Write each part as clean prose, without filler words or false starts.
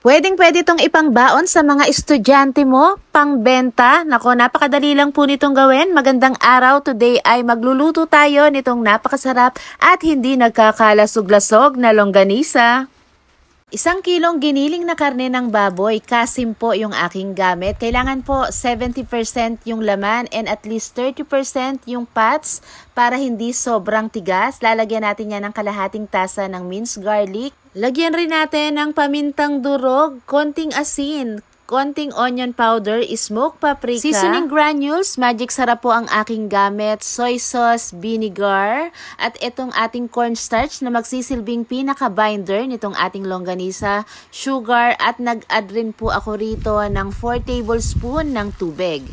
Pwedeng-pwede itong ipangbaon sa mga estudyante mo, pangbenta. Nako, napakadali lang po nitong gawin. Magandang araw. Today ay magluluto tayo nitong napakasarap at hindi nagkakalasog-lasog na longganisa. 1 kilong giniling na karne ng baboy, kasim po yung aking gamit. Kailangan po 70% yung laman and at least 30% yung fats para hindi sobrang tigas. Lalagyan natin yan ng kalahating tasa ng minced garlic. Lagyan rin natin ng pamintang durog, konting asin, konting onion powder, smoked paprika, seasoning granules, magic sarap po ang aking gamit, soy sauce, vinegar, at itong ating cornstarch na magsisilbing pinaka-binder nitong ating longganisa, sugar, at nag-add rin po ako rito ng 4 tablespoon ng tubig.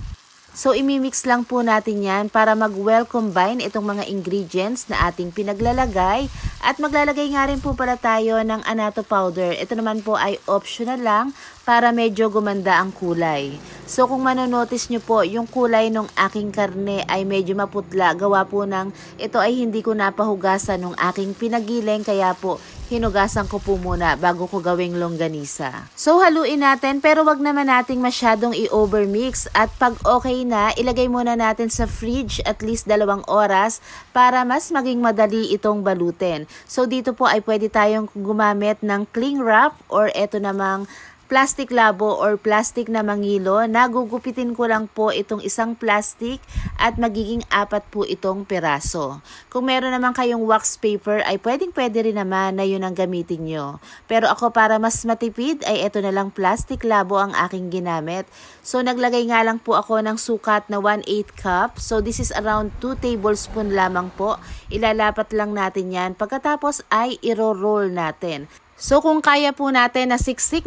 So, imimix lang po natin yan para mag-well combine itong mga ingredients na ating pinaglalagay. At maglalagay nga rin po pala tayo ng annatto powder. Ito naman po ay optional lang para medyo gumanda ang kulay. So, kung manonotice nyo po, yung kulay ng aking karne ay medyo maputla. Gawa po ng ito ay hindi ko napahugasan ng aking pinagiling, kaya po hinugasan ko po muna bago ko gawing longganisa. So, haluin natin pero wag naman nating masyadong i-overmix. At pag okay na, ilagay muna natin sa fridge at least 2 oras para mas maging madali itong balutin. So, dito po ay pwede tayong gumamit ng cling wrap or eto namang plastic labo or plastic na mangilo. Nagugupitin ko lang po itong isang plastic at magiging 4 po itong piraso. Kung meron naman kayong wax paper ay pwede rin naman na yun ang gamitin nyo. Pero ako para mas matipid ay ito na lang plastic labo ang aking ginamit. So naglagay nga lang po ako ng sukat na 1/8 cup. So this is around 2 tablespoon lamang po. Ilalapat lang natin yan. Pagkatapos ay iro-roll natin. So kung kaya po natin na siksik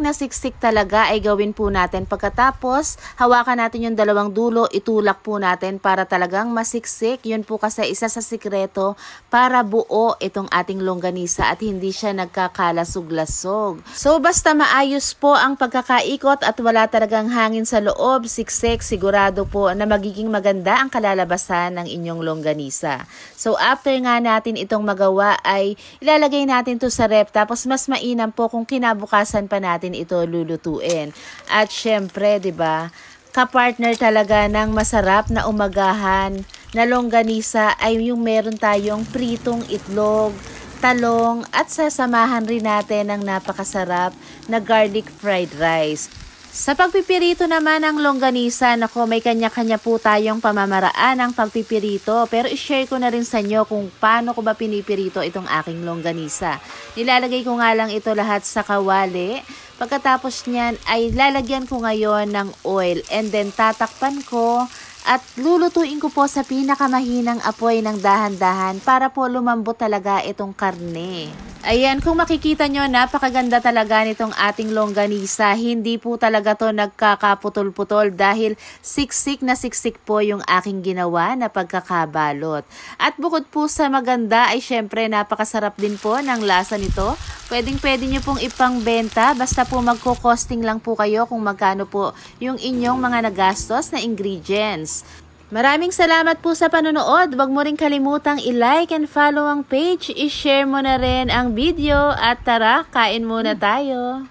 talaga ay gawin po natin. Pagkatapos hawakan natin yung 2 dulo, itulak po natin para talagang masiksik. Yun po kasi isa sa sikreto para buo itong ating longganisa at hindi siya nagkakalasog-lasog. So basta maayos po ang pagkakaikot at wala talagang hangin sa loob, siksik, sigurado po na magiging maganda ang kalalabasan ng inyong longganisa. So after nga natin itong magawa ay ilalagay natin to sa ref, tapos mas mainam po kung kinabukasan pa natin ito lulutuin. At syempre, 'di ba? Kapartner talaga ng masarap na umagahan na longganisa ay yung meron tayong pritong itlog, talong at sasamahan rin natin ng napakasarap na garlic fried rice. Sa pagpipirito naman ng longganisa, nako, may kanya-kanya po tayong pamamaraan ng pagpipirito. Pero i-share ko na rin sa inyo kung paano ko ba pinipirito itong aking longganisa. Nilalagay ko nga lang ito lahat sa kawali. Pagkatapos niyan ay lalagyan ko ngayon ng oil and then tatakpan ko. At lulutuin ko po sa pinakamahinang apoy ng dahan-dahan para po lumambot talaga itong karne. Ayan, kung makikita nyo, napakaganda talaga nitong ating longganisa. Hindi po talaga to nagkakaputol-putol dahil siksik na siksik po yung aking ginawa na pagkakabalot. At bukod po sa maganda ay syempre napakasarap din po ng lasa nito. Pwedeng-pwede nyo pong ipangbenta, basta po magko-costing lang po kayo kung magkano po yung inyong mga nagastos na ingredients. Maraming salamat po sa panonood. Huwag mo rin kalimutang i-like and follow ang page. I-share mo na rin ang video at tara, kain muna tayo.